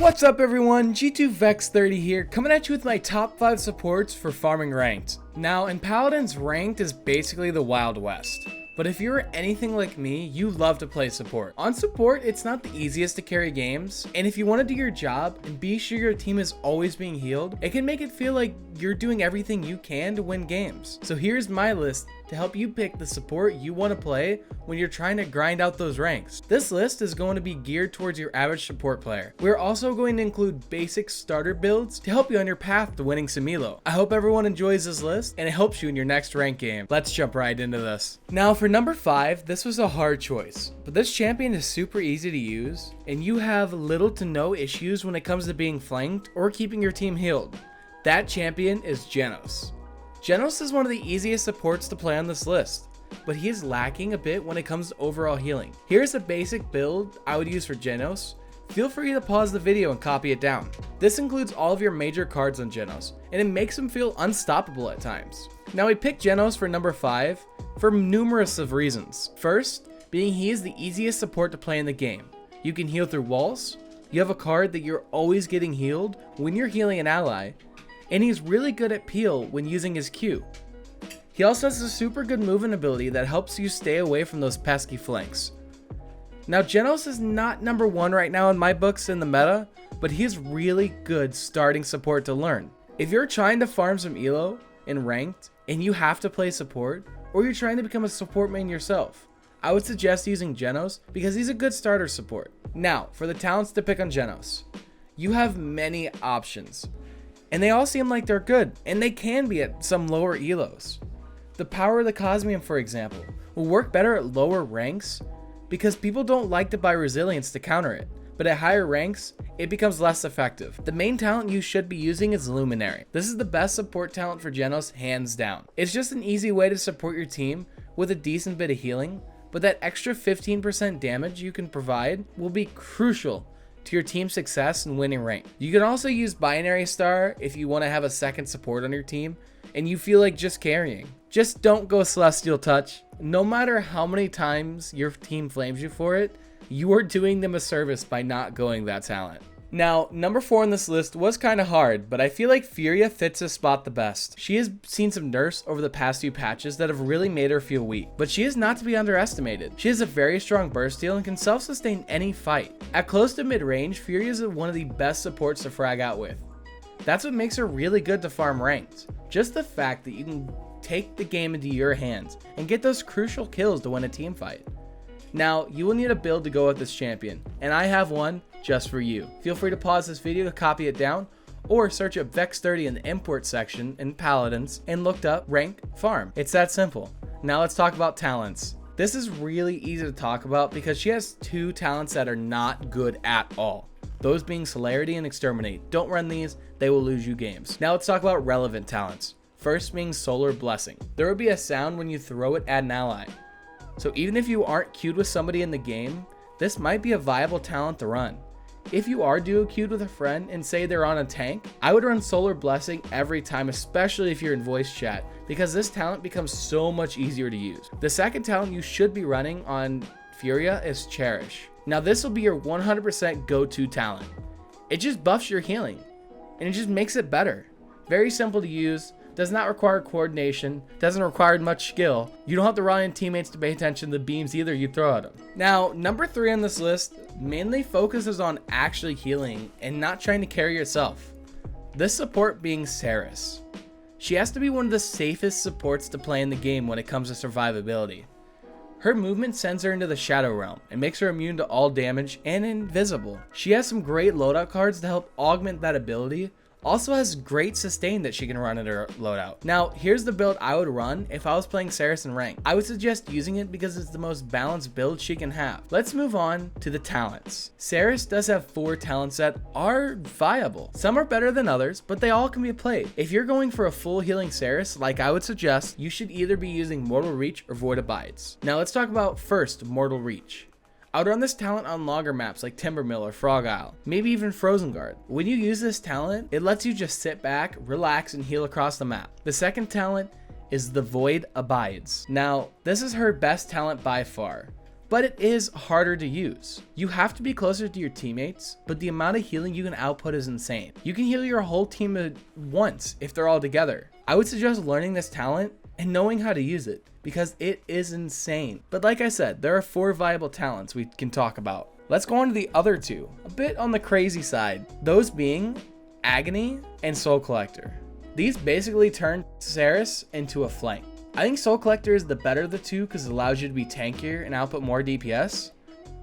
What's up everyone, G2 Vex30 here, coming at you with my top 5 supports for farming ranked. Now in Paladins, ranked is basically the Wild West. But if you're anything like me, you love to play support. On support, it's not the easiest to carry games, and if you want to do your job and be sure your team is always being healed, it can make it feel like you're doing everything you can to win games. So here's my list to help you pick the support you want to play when you're trying to grind out those ranks. This list is going to be geared towards your average support player. We're also going to include basic starter builds to help you on your path to winning some elo. I hope everyone enjoys this list and it helps you in your next rank game. Let's jump right into this. Now for number 5, this was a hard choice, but this champion is super easy to use and you have little to no issues when it comes to being flanked or keeping your team healed. That champion is Janos. Janos is one of the easiest supports to play on this list, but he is lacking a bit when it comes to overall healing. Here's a basic build I would use for Janos. Feel free to pause the video and copy it down. This includes all of your major cards on Janos, and it makes him feel unstoppable at times. Now we picked Janos for number 5 for numerous of reasons. First, being he is the easiest support to play in the game. You can heal through walls, you have a card that you're always getting healed when you're healing an ally, and he's really good at peel when using his Q. He also has a super good movement ability that helps you stay away from those pesky flanks. Now Janos is not number 1 right now in my books in the meta, but he's really good starting support to learn. If you're trying to farm some elo in ranked and you have to play support, or you're trying to become a support main yourself, I would suggest using Janos because he's a good starter support. Now for the talents to pick on Janos, you have many options. And they all seem like they're good, and they can be at some lower elos. The power of the Cosmium, for example, will work better at lower ranks because people don't like to buy resilience to counter it, but at higher ranks, it becomes less effective. The main talent you should be using is Luminary. This is the best support talent for Janos, hands down. It's just an easy way to support your team with a decent bit of healing, but that extra 15% damage you can provide will be crucial to your team's success in winning rank. You can also use Binary Star if you want to have a second support on your team and you feel like just carrying. Just don't go Celestial Touch. No matter how many times your team flames you for it, you are doing them a service by not going that talent. Now, number 4 on this list was kind of hard, but I feel like Furia fits this spot the best. She has seen some nerfs over the past few patches that have really made her feel weak, but she is not to be underestimated. She has a very strong burst steal and can self-sustain any fight. At close to mid-range, Furia is one of the best supports to frag out with. That's what makes her really good to farm ranked. Just the fact that you can take the game into your hands and get those crucial kills to win a team fight. Now, you will need a build to go with this champion, and I have one just for you. Feel free to pause this video to copy it down, or search up Vex30 in the import section in Paladins and look up rank farm. It's that simple. Now let's talk about talents. This is really easy to talk about because she has 2 talents that are not good at all. Those being Celerity and Exterminate. Don't run these, they will lose you games. Now let's talk about relevant talents. First being Solar Blessing. There will be a sound when you throw it at an ally. So even if you aren't queued with somebody in the game, this might be a viable talent to run. If you are duo queued with a friend and say they're on a tank, I would run Solar Blessing every time, especially if you're in voice chat, because this talent becomes so much easier to use. The second talent you should be running on Furia is Cherish. Now this will be your 100% go-to talent. It just buffs your healing, and it just makes it better. Very simple to use. Does not require coordination, doesn't require much skill. You don't have to rely on teammates to pay attention to the beams either you throw at them. Now, number 3 on this list mainly focuses on actually healing and not trying to carry yourself. This support being Sarris. She has to be one of the safest supports to play in the game when it comes to survivability. Her movement sends her into the Shadow Realm and makes her immune to all damage and invisible. She has some great loadout cards to help augment that ability. Also has great sustain that she can run in her loadout. Now, here's the build I would run if I was playing Sarris in rank. I would suggest using it because it's the most balanced build she can have. Let's move on to the talents. Sarris does have 4 talents that are viable. Some are better than others, but they all can be played. If you're going for a full healing Sarris, like I would suggest, you should either be using Mortal Reach or Void Abides. Now let's talk about first Mortal Reach. I would run this talent on longer maps like Timbermill or Frog Isle, maybe even Frozen Guard. When you use this talent, it lets you just sit back, relax, and heal across the map. The second talent is the Void Abides. Now, this is her best talent by far, but it is harder to use. You have to be closer to your teammates, but the amount of healing you can output is insane. You can heal your whole team at once if they're all together. I would suggest learning this talent and knowing how to use it, because it is insane. But like I said, there are 4 viable talents we can talk about. Let's go on to the other 2, a bit on the crazy side, those being Agony and Soul Collector. These basically turn Sarris into a flank. I think Soul Collector is the better of the 2 because it allows you to be tankier and output more DPS,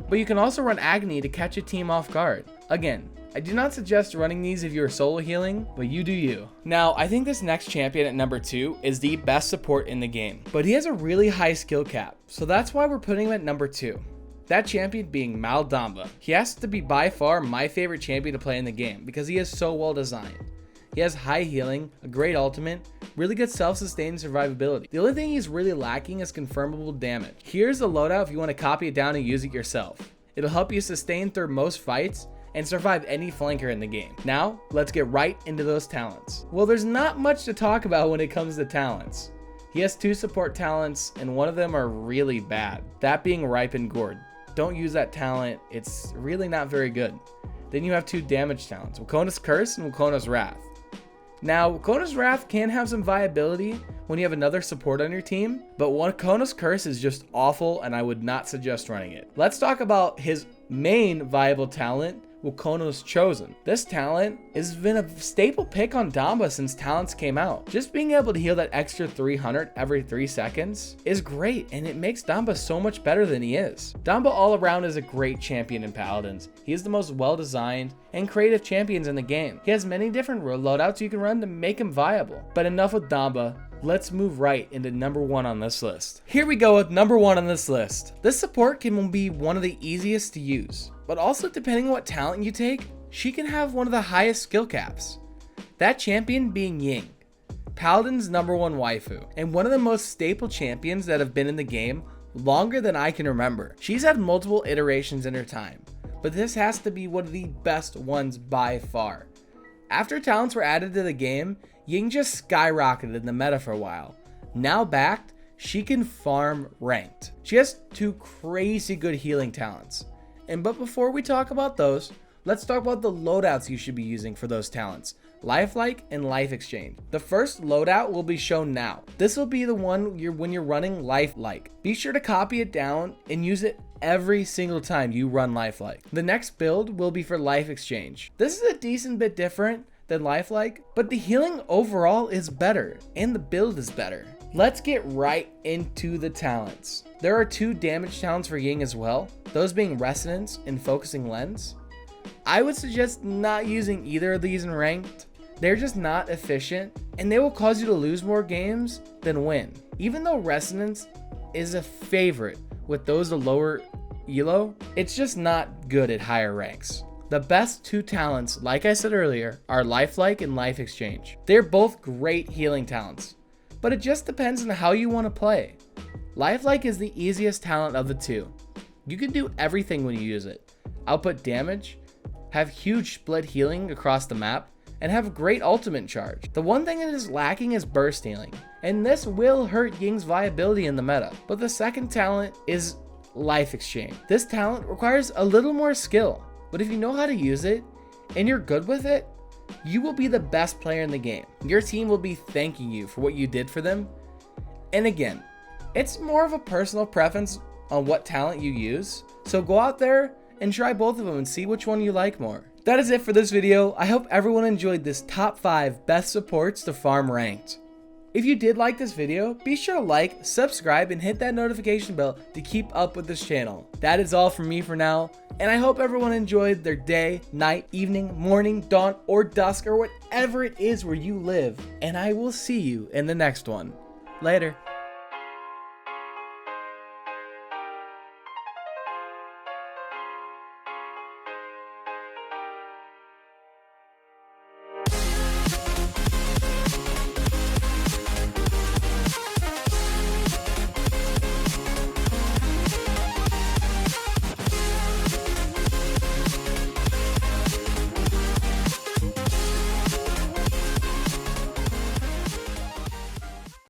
but you can also run Agony to catch a team off guard. Again, I do not suggest running these if you are solo healing, but you do you. Now, I think this next champion at number 2 is the best support in the game, but he has a really high skill cap, so that's why we're putting him at number 2. That champion being MalDama. He has to be by far my favorite champion to play in the game because he is so well designed. He has high healing, a great ultimate, really good self-sustained survivability. The only thing he's really lacking is confirmable damage. Here's the loadout if you want to copy it down and use it yourself. It'll help you sustain through most fights and survive any flanker in the game. Now, let's get right into those talents. Well, there's not much to talk about when it comes to talents. He has 2 support talents and one of them are really bad. That being Ripened Gourd. Don't use that talent, it's really not very good. Then you have 2 damage talents, Wakona's Curse and Wakona's Wrath. Now, Wakona's Wrath can have some viability when you have another support on your team, but Wakona's Curse is just awful and I would not suggest running it. Let's talk about his main viable talent, Wakona's Chosen. This talent has been a staple pick on Damba since talents came out. Just being able to heal that extra 300 every 3 seconds is great, and it makes Damba so much better than he is. Damba all around is a great champion in Paladins. He is the most well-designed and creative champions in the game. He has many different loadouts you can run to make him viable. But enough with Damba. Let's move right into number 1 on this list. Here we go with number 1 on this list. This support can be one of the easiest to use, but also depending on what talent you take, she can have one of the highest skill caps. That champion being Ying, Paladin's number 1 waifu, and one of the most staple champions that have been in the game longer than I can remember. She's had multiple iterations in her time, but this has to be one of the best ones by far. After talents were added to the game, Ying just skyrocketed in the meta for a while. Now backed, she can farm ranked. She has 2 crazy good healing talents. But before we talk about those, let's talk about the loadouts you should be using for those talents. Lifelike and Life Exchange. The first loadout will be shown now. This will be the one when you're running Lifelike. Be sure to copy it down and use it every single time you run Lifelike. The next build will be for Life Exchange. This is a decent bit different than Lifelike, but the healing overall is better and the build is better. Let's get right into the talents. There are 2 damage talents for Ying as well, those being Resonance and Focusing Lens. I would suggest not using either of these in ranked. They're just not efficient and they will cause you to lose more games than win. Even though Resonance is a favorite with those of lower elo, it's just not good at higher ranks. The best 2 talents, like I said earlier, are Lifelike and Life Exchange. They're both great healing talents, but it just depends on how you want to play. Lifelike is the easiest talent of the 2. You can do everything when you use it. Output damage, have huge split healing across the map, and have great ultimate charge. The one thing that is lacking is burst healing, and this will hurt Ying's viability in the meta. But the second talent is Life Exchange. This talent requires a little more skill, but if you know how to use it and you're good with it, you will be the best player in the game. Your team will be thanking you for what you did for them. And again, it's more of a personal preference on what talent you use. So go out there and try both of them and see which one you like more. That is it for this video. I hope everyone enjoyed this top 5 best supports to farm ranked. If you did like this video, be sure to like, subscribe, and hit that notification bell to keep up with this channel. That is all from me for now, and I hope everyone enjoyed their day, night, evening, morning, dawn, or dusk, or whatever it is where you live, and I will see you in the next one. Later.